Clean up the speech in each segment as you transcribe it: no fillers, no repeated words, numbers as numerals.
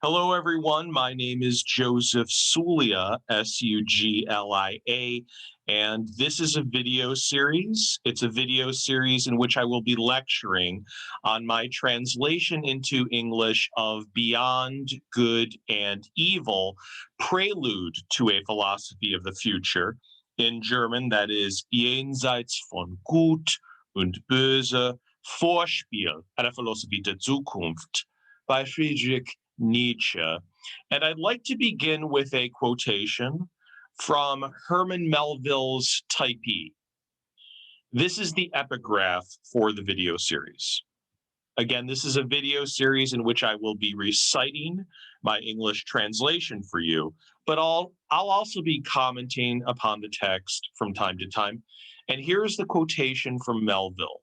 Hello, everyone. My name is Joseph Suglia, Suglia, and this is a video series. It's a video series in which I will be lecturing on my translation into English of Beyond Good and Evil, Prelude to a Philosophy of the Future. In German, that is Jenseits von Gut und Böse, Vorspiel, einer Philosophie der Zukunft by Friedrich Nietzsche. And I'd like to begin with a quotation from Herman Melville's Typee. This is the epigraph for the video series. Again, this is a video series in which I will be reciting my English translation for you, but I'll also be commenting upon the text from time to time. And here's the quotation from Melville.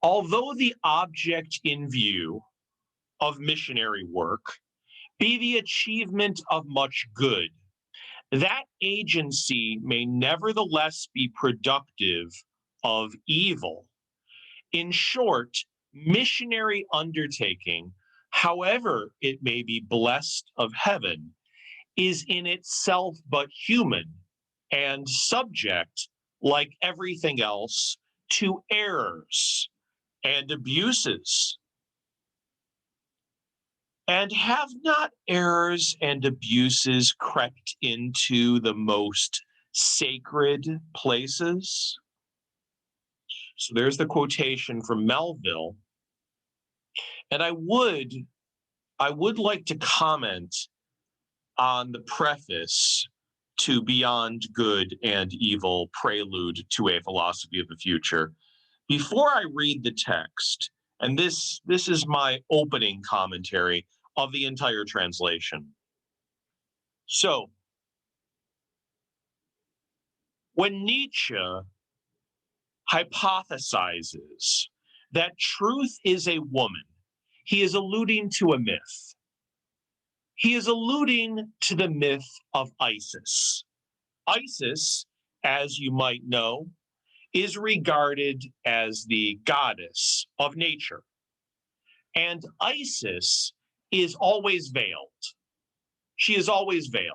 Although the object in view of missionary work be the achievement of much good, that agency may nevertheless be productive of evil. In short, missionary undertaking, however it may be blessed of heaven, is in itself but human and subject, like everything else, to errors and abuses. And have not errors and abuses crept into the most sacred places? So there's the quotation from Melville. And I would like to comment on the preface to Beyond Good and Evil, Prelude to a Philosophy of the Future. Before I read the text, and this is my opening commentary of the entire translation. So, when Nietzsche hypothesizes that truth is a woman, he is alluding to a myth. He is alluding to the myth of Isis. Isis, as you might know, is regarded as the goddess of nature. And Isis is always veiled. She is always veiled.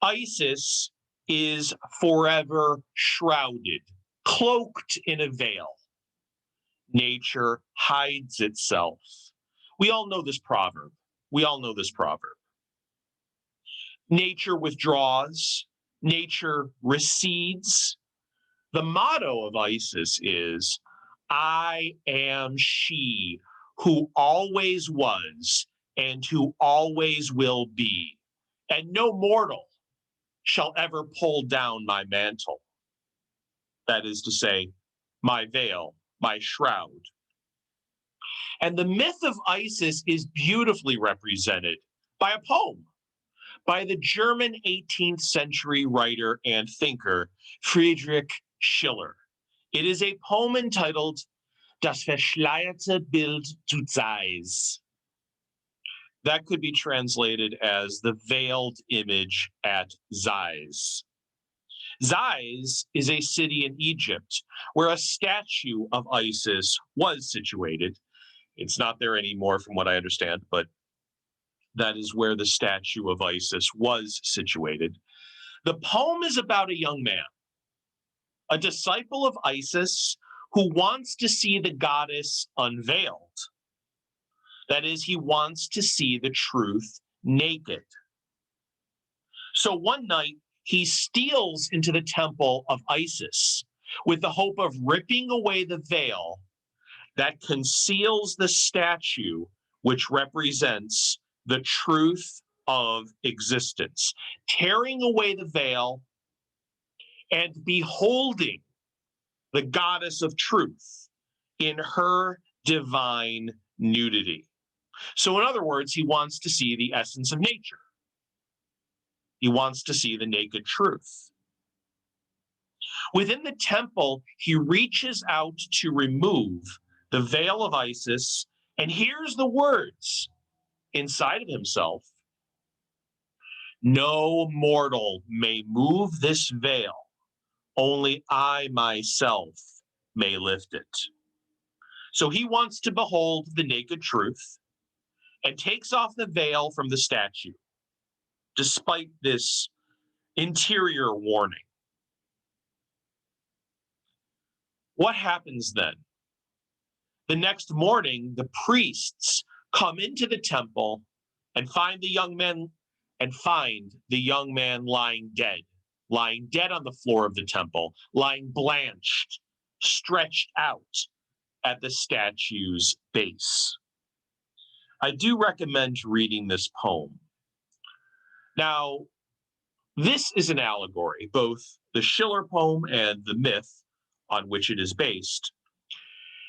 Isis is forever shrouded, cloaked in a veil. Nature hides itself. We all know this proverb. Nature withdraws. Nature recedes. The motto of Isis is, I am she who always was and who always will be, and no mortal shall ever pull down my mantle. That is to say, my veil, my shroud. And the myth of Isis is beautifully represented by a poem by the German 18th century writer and thinker, Friedrich Schiller. It is a poem entitled Das verschleierte Bild zu Zeus. That could be translated as the veiled image at Zeus. Zeus is a city in Egypt where a statue of Isis was situated. It's not there anymore from what I understand, but that is where the statue of Isis was situated. The poem is about a young man, a disciple of Isis who wants to see the goddess unveiled. That is, he wants to see the truth naked. So one night, he steals into the temple of Isis with the hope of ripping away the veil that conceals the statue which represents the truth of existence, tearing away the veil and beholding the goddess of truth in her divine nudity. So in other words, he wants to see the essence of nature. He wants to see the naked truth. Within the temple, he reaches out to remove the veil of Isis and hears the words inside of himself, no mortal may move this veil, only I myself may lift it. So he wants to behold the naked truth. and takes off the veil from the statue, despite this interior warning. What happens then? The next morning, the priests come into the temple and find the young man lying dead on the floor of the temple, lying blanched, stretched out at the statue's base. I do recommend reading this poem. Now, this is an allegory, both the Schiller poem and the myth on which it is based.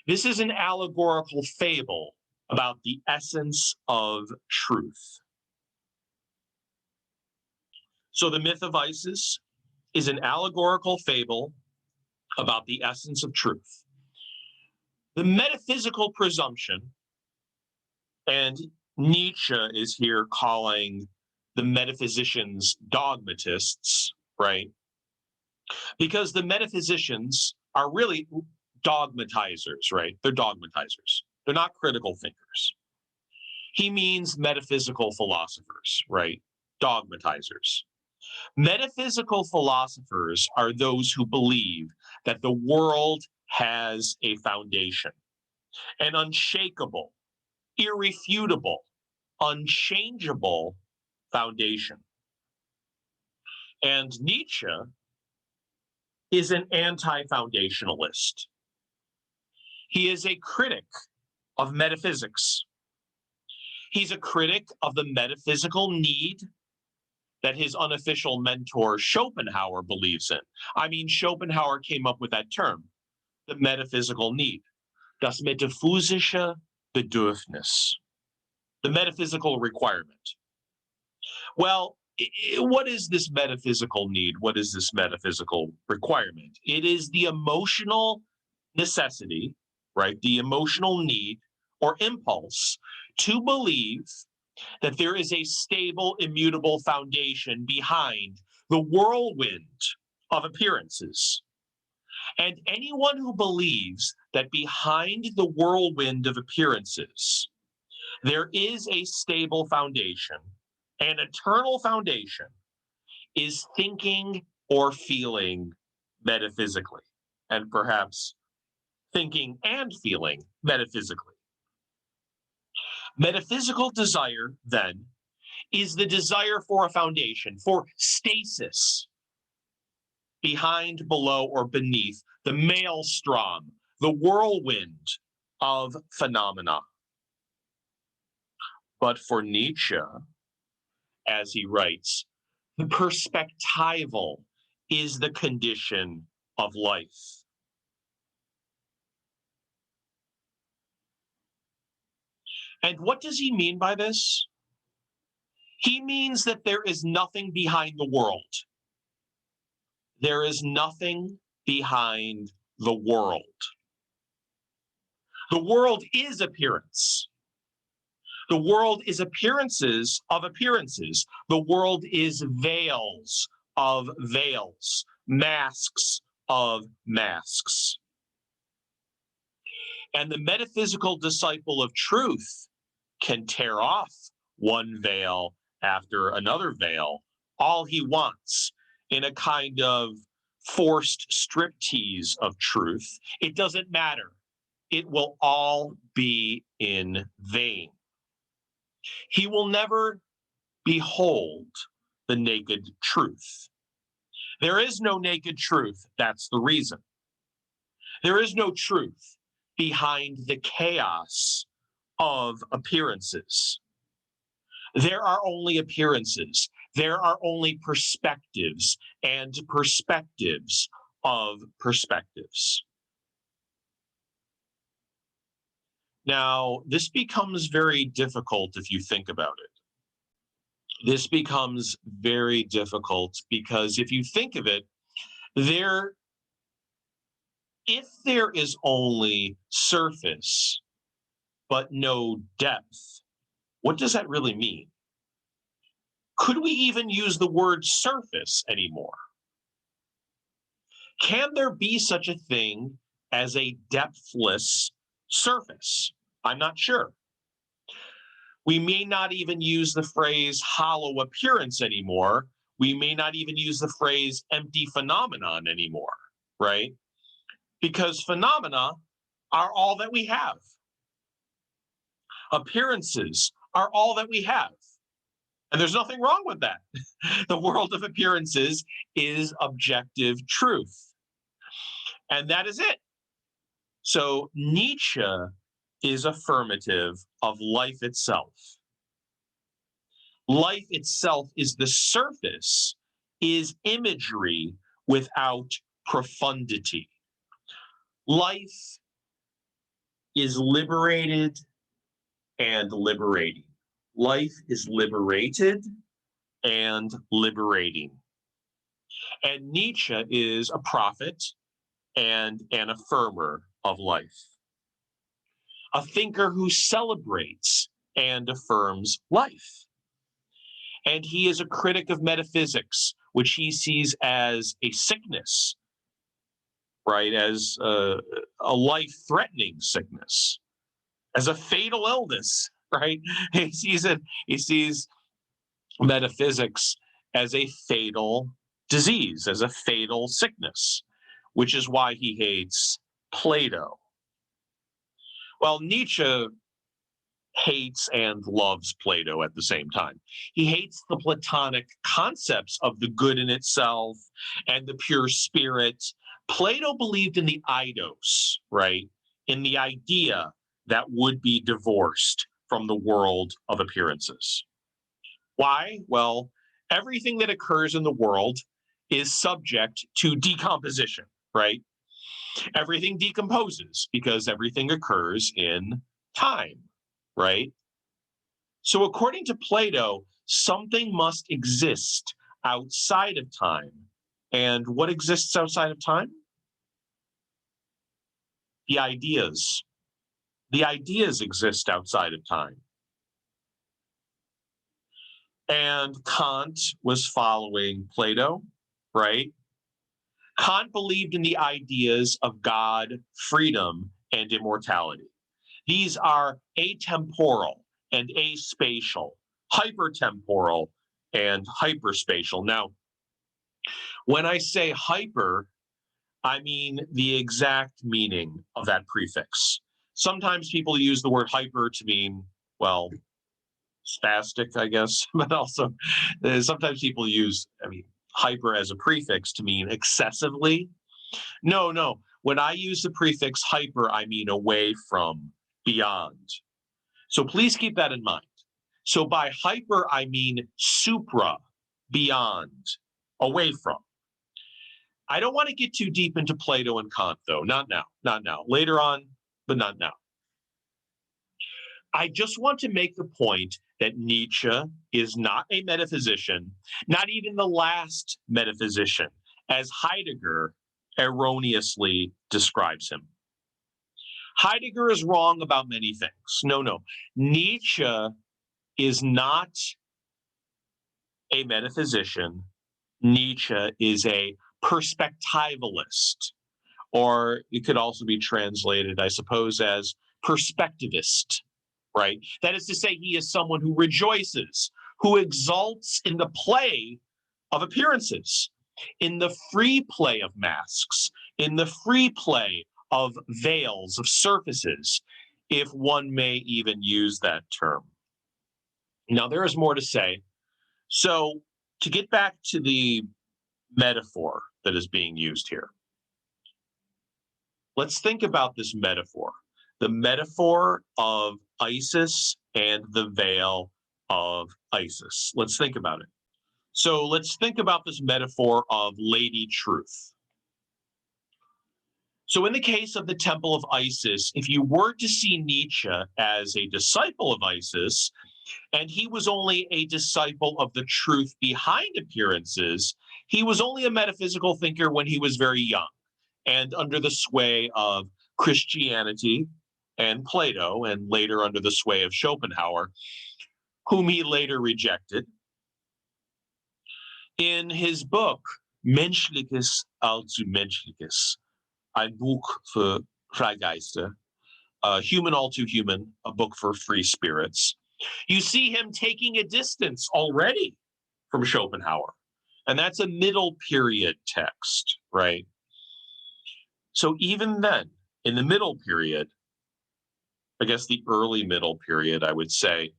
This is an allegorical fable about the essence of truth. So the myth of Isis is an allegorical fable about the essence of truth. The metaphysical presumption, and Nietzsche is here calling the metaphysicians dogmatists, right? Because the metaphysicians are really dogmatizers, right? They're dogmatizers. They're not critical thinkers. He means metaphysical philosophers, right? Dogmatizers. Metaphysical philosophers are those who believe that the world has a foundation, an unshakable, irrefutable, unchangeable foundation. And Nietzsche is an anti-foundationalist. He is a critic of metaphysics. He's a critic of the metaphysical need that his unofficial mentor Schopenhauer believes in. I mean, Schopenhauer came up with that term, the metaphysical need, das metaphysische Bedürfnis, the metaphysical requirement. Well, what is this metaphysical need? What is this metaphysical requirement? It is the emotional necessity, right? The emotional need or impulse to believe that there is a stable, immutable foundation behind the whirlwind of appearances. And anyone who believes that behind the whirlwind of appearances, there is a stable foundation, an eternal foundation, is thinking or feeling metaphysically, and perhaps thinking and feeling metaphysically. Metaphysical desire, then, is the desire for a foundation, for stasis, behind, below, or beneath the maelstrom, the whirlwind of phenomena. But for Nietzsche, as he writes, the perspectival is the condition of life. And what does he mean by this? He means that there is nothing behind the world. There is nothing behind the world. The world is appearance. The world is appearances of appearances. The world is veils of veils, masks of masks. And the metaphysical disciple of truth can tear off one veil after another veil, all he wants, in a kind of forced striptease of truth. It doesn't matter. It will all be in vain. He will never behold the naked truth. There is no naked truth. That's the reason. There is no truth behind the chaos of appearances. There are only appearances. There are only perspectives and perspectives of perspectives. Now, this becomes very difficult if you think about it. This becomes very difficult because if you think of it, if there is only surface but no depth, what does that really mean? Could we even use the word surface anymore? Can there be such a thing as a depthless surface? I'm not sure. We may not even use the phrase hollow appearance anymore. We may not even use the phrase empty phenomenon anymore, right? Because phenomena are all that we have. Appearances are all that we have. And there's nothing wrong with that. The world of appearances is objective truth. And that is it. So Nietzsche is affirmative of life itself. Life itself is the surface, is imagery without profundity. Life is liberated and liberating. Life is liberated and liberating. And Nietzsche is a prophet and an affirmer of life, a thinker who celebrates and affirms life. And he is a critic of metaphysics, which he sees as a sickness, right? As a life-threatening sickness, as a fatal illness, right? He sees metaphysics as a fatal disease, as a fatal sickness, which is why he hates Plato. Well, Nietzsche hates and loves Plato at the same time. He hates the Platonic concepts of the good in itself and the pure spirit. Plato believed in the eidos, right? In the idea that would be divorced from the world of appearances. Why? Well, everything that occurs in the world is subject to decomposition, right? Everything decomposes because everything occurs in time, right? So according to Plato, something must exist outside of time. And what exists outside of time? The ideas. The ideas exist outside of time. And Kant was following Plato, right? Kant believed in the ideas of God, freedom, and immortality. These are atemporal and aspatial, hypertemporal and hyperspatial. Now, when I say hyper, I mean the exact meaning of that prefix. Sometimes people use the word hyper to mean, well, spastic, I guess, but also sometimes people use, hyper as a prefix to mean excessively. No. When I use the prefix hyper, I mean away from, beyond. So please keep that in mind. So by hyper, I mean supra, beyond, away from. I don't want to get too deep into Plato and Kant, though. Not now. Later on, but not now. I just want to make the point that Nietzsche is not a metaphysician, not even the last metaphysician, as Heidegger erroneously describes him. Heidegger is wrong about many things. No. Nietzsche is not a metaphysician. Nietzsche is a perspectivalist, or it could also be translated, I suppose, as perspectivist, right? That is to say, he is someone who rejoices, who exults in the play of appearances, in the free play of masks, in the free play of veils, of surfaces, if one may even use that term. Now, there is more to say. So, to get back to the metaphor that is being used here, let's think about this metaphor, the metaphor of Isis and the veil of Isis. Let's think about it. So let's think about this metaphor of Lady Truth. So in the case of the Temple of Isis, if you were to see Nietzsche as a disciple of Isis, and he was only a disciple of the truth behind appearances, he was only a metaphysical thinker when he was very young and under the sway of Christianity and Plato, and later under the sway of Schopenhauer, whom he later rejected. In his book, Menschliches allzu Menschliches, ein Buch für Freigeister, Human All Too Human, a book for free spirits, You see him taking a distance already from Schopenhauer. And that's a middle period text, right? So even then, in the middle period, I guess the early middle period, I would say,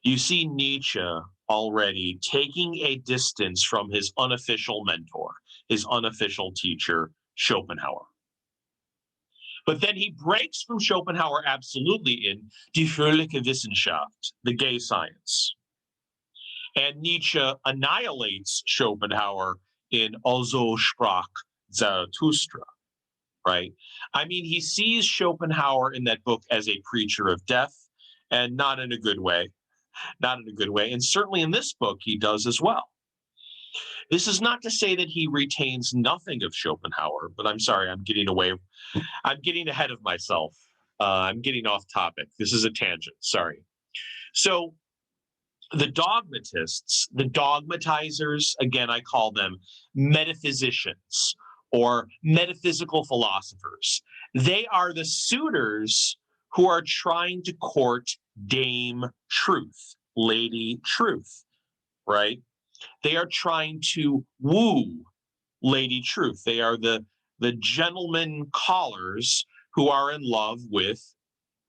you see Nietzsche already taking a distance from his unofficial mentor, his unofficial teacher, Schopenhauer. But then he breaks from Schopenhauer absolutely in Die fröhliche Wissenschaft, the gay science. And Nietzsche annihilates Schopenhauer in Also sprach Zarathustra, right? I mean, he sees Schopenhauer in that book as a preacher of death, and not in a good way, not in a good way. And certainly in this book, he does as well. This is not to say that he retains nothing of Schopenhauer, but I'm sorry, I'm getting ahead of myself. I'm getting off topic. This is a tangent, sorry. So the dogmatists, the dogmatizers, again, I call them metaphysicians or metaphysical philosophers. They are the suitors who are trying to court Dame Truth, Lady Truth, right? They are trying to woo Lady Truth. They are the gentlemen callers who are in love with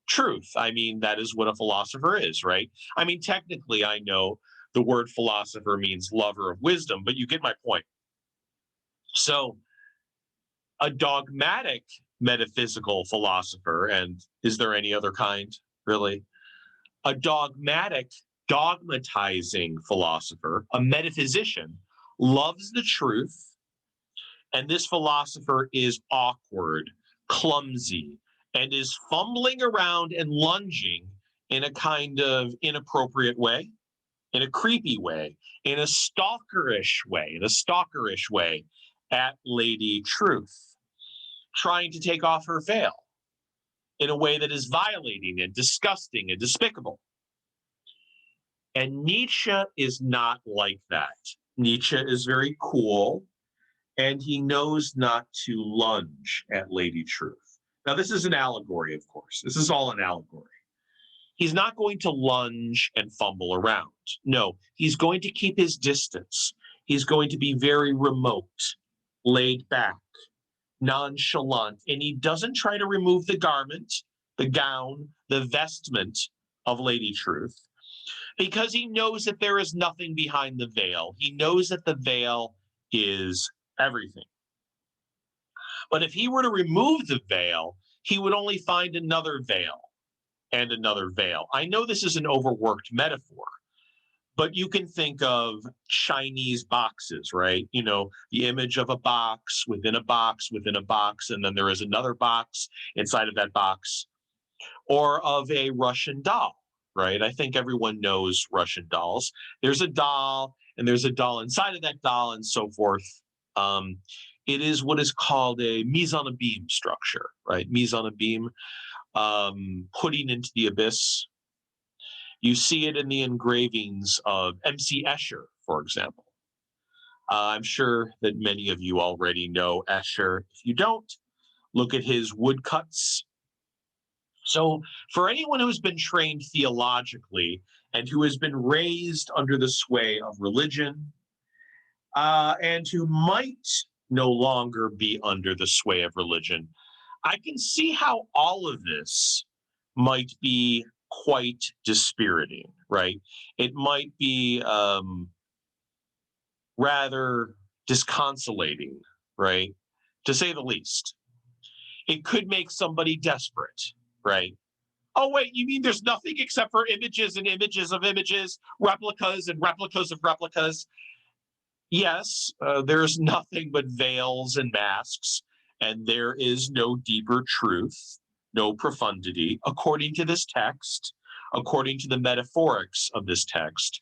truth. I mean, that is what a philosopher is, right? I mean, technically, I know the word philosopher means lover of wisdom, but you get my point. So, a dogmatic metaphysical philosopher, and is there any other kind, really? A dogmatic, dogmatizing philosopher, a metaphysician, loves the truth, and this philosopher is awkward, clumsy, and is fumbling around and lunging in a kind of inappropriate way, in a creepy way, in a stalkerish way at Lady Truth, trying to take off her veil in a way that is violating and disgusting and despicable. And Nietzsche is not like that. Nietzsche is very cool, and he knows not to lunge at Lady Truth. Now, this is an allegory, of course. This is all an allegory. He's not going to lunge and fumble around. No, he's going to keep his distance. He's going to be very remote, laid back, nonchalant, and he doesn't try to remove the garment, the gown, the vestment of Lady Truth, because he knows that there is nothing behind the veil. He knows that the veil is everything. But if he were to remove the veil, he would only find another veil and another veil. I know this is an overworked metaphor, but you can think of Chinese boxes, right? You know, the image of a box within a box within a box, and then there is another box inside of that box, or of a Russian doll, right? I think everyone knows Russian dolls. There's a doll, and there's a doll inside of that doll, and so forth. It is what is called a mise en abîme structure, right? Mise en abîme, putting into the abyss. You see it in the engravings of M.C. Escher, for example. I'm sure that many of you already know Escher. If you don't, look at his woodcuts. So for anyone who's been trained theologically and who has been raised under the sway of religion, and who might no longer be under the sway of religion, I can see how all of this might be quite dispiriting, right? It might be rather disconsolating, right? To say the least. It could make somebody desperate, right? Oh, wait, you mean there's nothing except for images and images of images, replicas and replicas of replicas? Yes, there's nothing but veils and masks, and there is no deeper truth, no profundity, according to this text, according to the metaphorics of this text.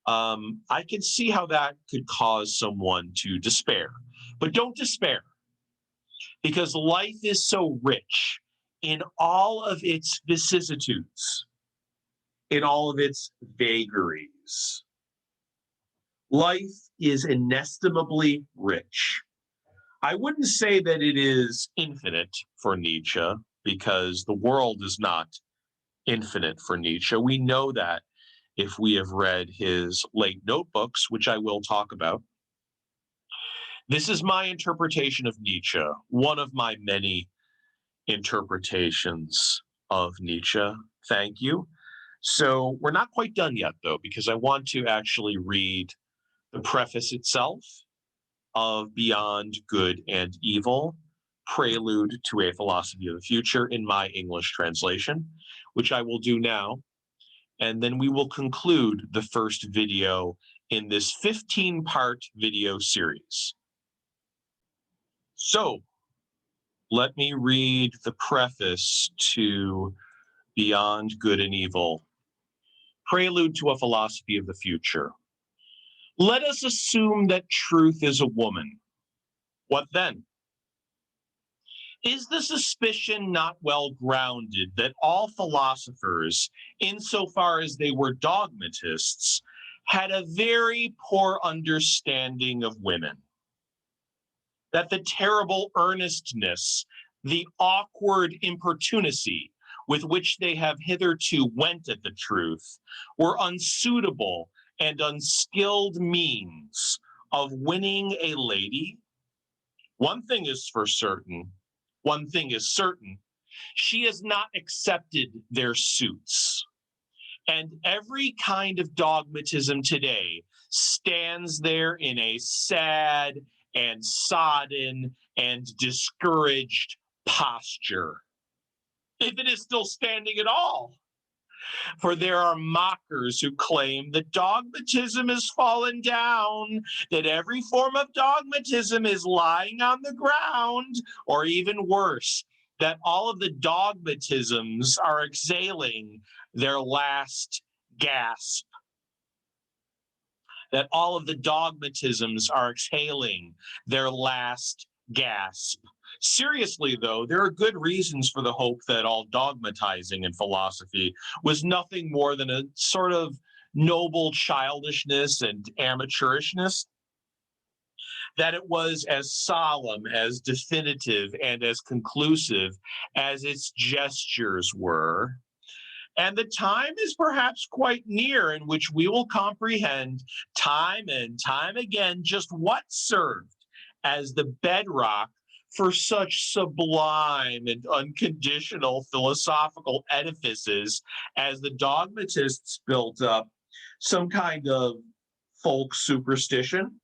I can see how that could cause someone to despair. But don't despair, because life is so rich in all of its vicissitudes, in all of its vagaries. Life is inestimably rich. I wouldn't say that it is infinite for Nietzsche, because the world is not infinite for Nietzsche. We know that if we have read his late notebooks, which I will talk about. This is my interpretation of Nietzsche, one of my many interpretations of Nietzsche. Thank you. So we're not quite done yet, though, because I want to actually read the preface itself of Beyond Good and Evil, Prelude to a Philosophy of the Future in my English translation, which I will do now. And then we will conclude the first video in this 15-part video series. So let me read the preface to Beyond Good and Evil, Prelude to a Philosophy of the Future. Let us assume that truth is a woman. What then? Is the suspicion not well grounded that all philosophers, insofar as they were dogmatists, had a very poor understanding of women? That the terrible earnestness, the awkward importunacy with which they have hitherto went at the truth were unsuitable and unskilled means of winning a lady? One thing is certain, she has not accepted their suits. And every kind of dogmatism today stands there in a sad and sodden and discouraged posture, if it is still standing at all. For there are mockers who claim that dogmatism has fallen down, that every form of dogmatism is lying on the ground, or even worse, that all of the dogmatisms are exhaling their last gasp. That all of the dogmatisms are exhaling their last gasp. Seriously, though, there are good reasons for the hope that all dogmatizing in philosophy was nothing more than a sort of noble childishness and amateurishness, that it was as solemn, as definitive, and as conclusive as its gestures were. And the time is perhaps quite near in which we will comprehend time and time again just what served as the bedrock for such sublime and unconditional philosophical edifices as the dogmatists built up, some kind of folk superstition,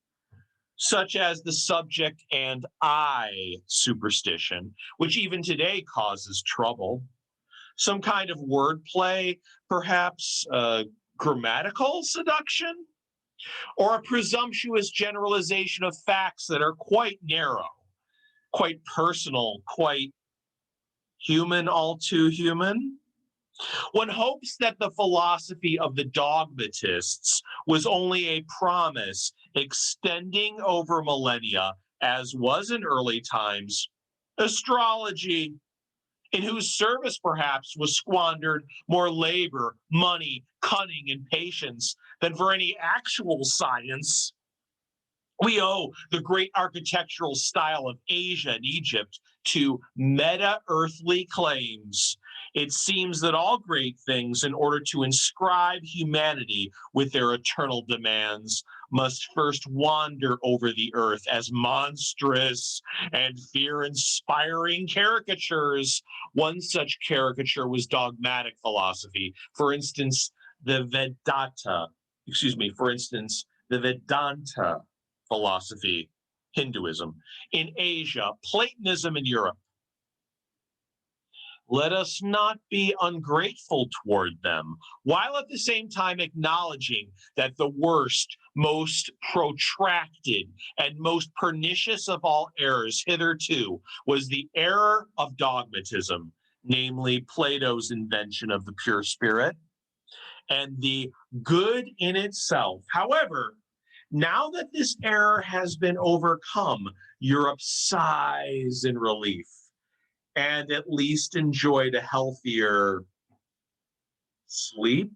such as the subject and I superstition, which even today causes trouble. Some kind of wordplay, perhaps grammatical seduction, or a presumptuous generalization of facts that are quite narrow, quite personal, quite human, all too human. One hopes that the philosophy of the dogmatists was only a promise extending over millennia, as was in early times astrology, in whose service perhaps was squandered more labor, money, cunning, and patience than for any actual science. We owe the great architectural style of Asia and Egypt to meta-earthly claims. It seems that all great things, in order to inscribe humanity with their eternal demands, must first wander over the earth as monstrous and fear-inspiring caricatures. One such caricature was dogmatic philosophy. For instance, the Vedanta philosophy, Hinduism in Asia, Platonism in Europe. Let us not be ungrateful toward them, while at the same time acknowledging that the worst, most protracted, and most pernicious of all errors hitherto was the error of dogmatism, namely Plato's invention of the pure spirit, and the good in itself. However, now that this error has been overcome, Europe sighs in relief and at least enjoyed a healthier sleep.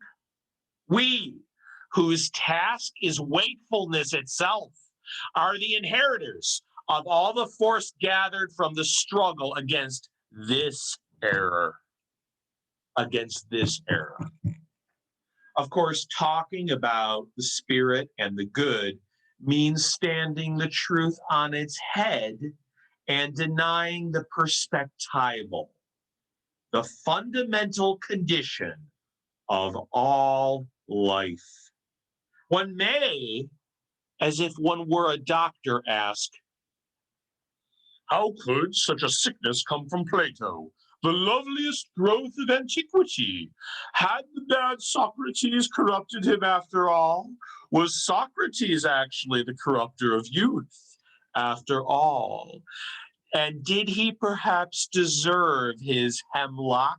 We, whose task is wakefulness itself, are the inheritors of all the force gathered from the struggle against this error. against this era. Of course, talking about the spirit and the good means standing the truth on its head and denying the perspectival, the fundamental condition of all life. One may, as if one were a doctor, ask, how could such a sickness come from Plato, the loveliest growth of antiquity? Had the bad Socrates corrupted him after all? Was Socrates actually the corrupter of youth after all? And did he perhaps deserve his hemlock?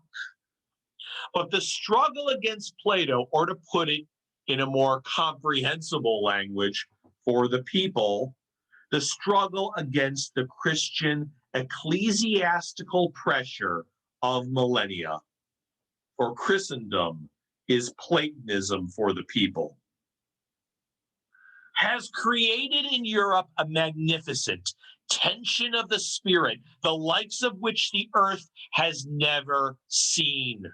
But the struggle against Plato, or to put it in a more comprehensible language for the people, the struggle against the Christian ecclesiastical pressure of millennia for Christendom is Platonism for the people, has created in Europe a magnificent tension of the spirit, the likes of which the earth has never seen.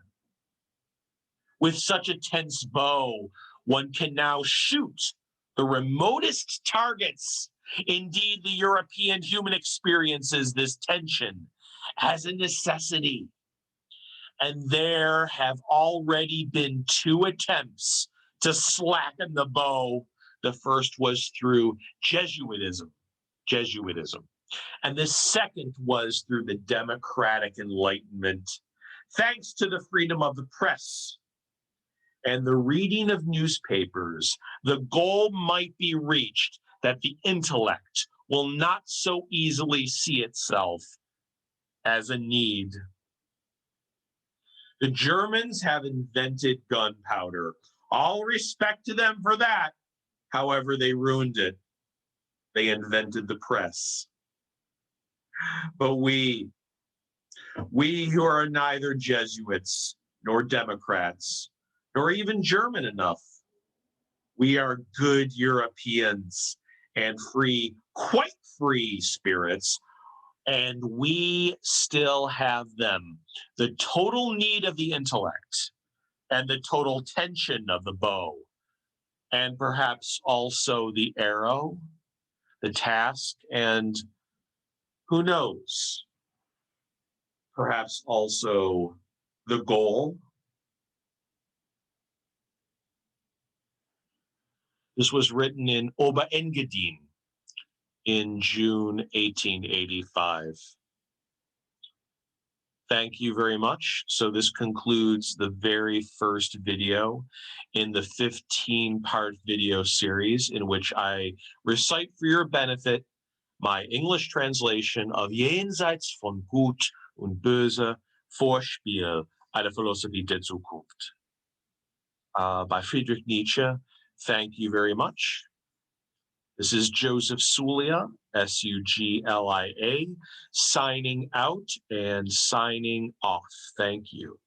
With such a tense bow, one can now shoot the remotest targets. Indeed, the European human experiences this tension as a necessity. And there have already been 2 attempts to slacken the bow. The first was through Jesuitism, and the second was through the democratic enlightenment, thanks to the freedom of the press and the reading of newspapers. The goal might be reached that the intellect will not so easily see itself as a need. The Germans have invented gunpowder. All respect to them for that. However, they ruined it. They invented the press. But we who are neither Jesuits nor Democrats, nor even German enough, we are good Europeans and free, quite free spirits, and we still have them. The total need of the intellect and the total tension of the bow, and perhaps also the arrow, the task, and who knows, perhaps also the goal. This was written in Oberengadin in June 1885. Thank you very much. So this concludes the very first video in the 15-part video series in which I recite for your benefit my English translation of Jenseits von Gut und Böse, Vorspiel, einer Philosophie der Zukunft by Friedrich Nietzsche. Thank you very much. This is Joseph Suglia, Suglia, signing out and signing off. Thank you.